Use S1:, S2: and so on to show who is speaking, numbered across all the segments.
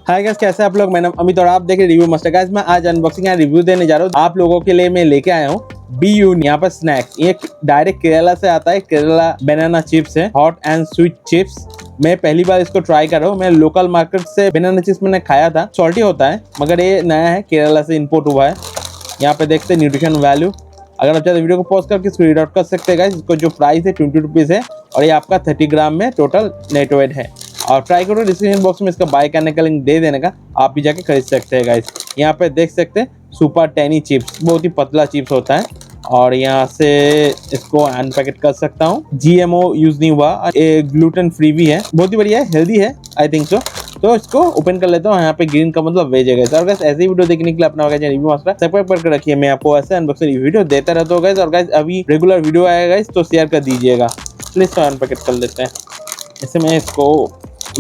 S1: Hi guys, कैसे आप लोग। मैं नाम अमित और आप देख रहे रिव्यू मास्टर। गाइस मैं आज अनबॉक्सिंग या रिव्यू देने जा रहा हूँ। आप लोगों के लिए मैं लेके आया हूँ BU यहाँ पर स्नैक्स। ये डायरेक्ट केरला से आता है। केरला बनाना चिप्स है, हॉट एंड स्वीट चिप्स। मैं पहली बार इसको ट्राई कर रहा हूँ। मैं लोकल मार्केट से बनाना चिप्स मैंने खाया था, सॉल्टी होता है, मगर ये नया है, केरला से इम्पोर्ट हुआ है। यहाँ पे देखते हैं न्यूट्रिशन वैल्यू। अगर आप चाहते वीडियो को पॉज करके इसको रीड आउट कर सकते हैं गाइस। इसको जो प्राइस है 20 रुपीज़ है और ये आपका 30 ग्राम में टोटल नेट वेट है। और ट्राई करो, डिस्क्रिप्शन बॉक्स में इसका बाय करने का लिंक दे देने का, आप भी जाके खरीद सकते हैं गाइस। यहाँ पे देख सकते हैं सुपर टेनी चिप्स, बहुत ही पतला चिप्स होता है और यहाँ से इसको अनपैकेट कर सकता हूँ। GMO यूज नहीं हुआ, ये ग्लूटेन फ्री भी है, बहुत ही बढ़िया है, हेल्दी है आई थिंक सो। तो इसको ओपन कर लेता हूँ। यहाँ पे ग्रीन का मतलब वेज है गाइस। और गाइस ऐसे ही वीडियो देखने के लिए अपना रिव्यू मास्टर सब्सक्राइब करके रखिए। मैं आपको ऐसे अनबॉक्सिंग वीडियो देता रहता हूँ गाइस। और गाइस अभी रेगुलर वीडियो आएगा गाइस, तो शेयर कर दीजिएगा प्लीज। तो अनपैकेट कर लेते हैं। ऐसे में इसको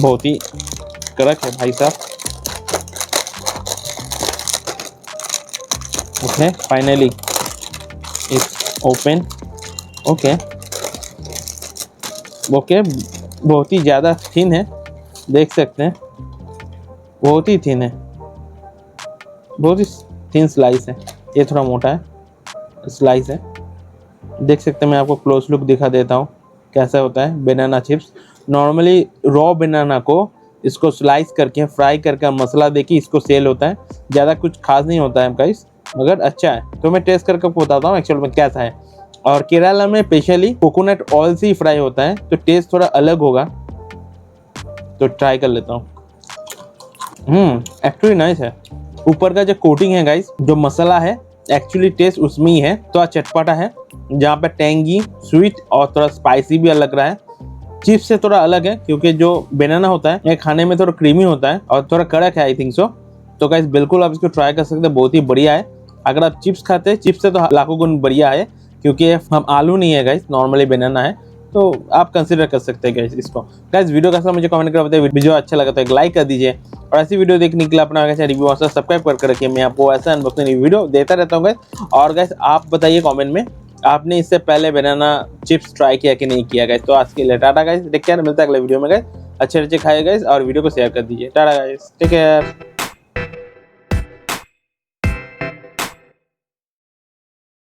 S1: बहुत ही कड़क है भाई साहब। Okay, finally it's open. Okay okay, बहुत ही ज़्यादा थिन है, देख सकते हैं, बहुत ही थिन है, बहुत ही थिन स्लाइस है। ये थोड़ा मोटा है स्लाइस है, देख सकते हैं। मैं आपको क्लोज लुक दिखा देता हूँ कैसा होता है बनाना चिप्स। नॉर्मली रॉ बनाना को इसको स्लाइस करके फ्राई करके मसाला देके इसको सेल होता है। ज़्यादा कुछ खास नहीं होता है गाइस, मगर अच्छा है। तो मैं टेस्ट करके आपको बताता हूँ एक्चुअल में कैसा है। और केरला में स्पेशली कोकोनट ऑयल से ही फ्राई होता है, तो टेस्ट थोड़ा अलग होगा। तो ट्राई कर लेता हूँ। एक्चुअली नाइस है। ऊपर का जो कोटिंग है गाइस, जो मसाला है, एक्चुअली टेस्ट उसमें ही है। थोड़ा चटपटा है, जहाँ पे टेंगी, स्वीट और थोड़ा स्पाइसी भी लग रहा है। चिप्स से थोड़ा अलग है क्योंकि जो बनाना होता है ये खाने में थोड़ा क्रीमी होता है और थोड़ा कड़क है आई थिंक सो। तो गाइस बिल्कुल आप इसको ट्राई कर सकते हैं, बहुत ही बढ़िया है। अगर आप चिप्स खाते हैं, चिप्स से तो लाखों गुण बढ़िया है, क्योंकि हम आलू नहीं है गाइस, नॉर्मली बनाना है। तो आप कंसिडर कर सकते हैं गाइस इसको। गाइस वीडियो कैसा मुझे कमेंट कर बताइए। वीडियो अच्छा लगा तो एक लाइक कर दीजिए और ऐसी वीडियो देखने के लिए अपना रिव्यू सब्सक्राइब करके रखिए। मैं आपको ऐसा अनबॉक्सिंग वीडियो देता रहता हूँ गाइस। और गाइस आप बताइए कमेंट में, आपने इससे पहले बनाना चिप्स ट्राई किया कि नहीं किया गाइस। तो आज के लिए टाटा गाइस, टेक केयर, मिलता है अगले वीडियो में गाइस। अच्छे खाइए गाइस और वीडियो को शेयर कर दीजिए। Tata guys, take care.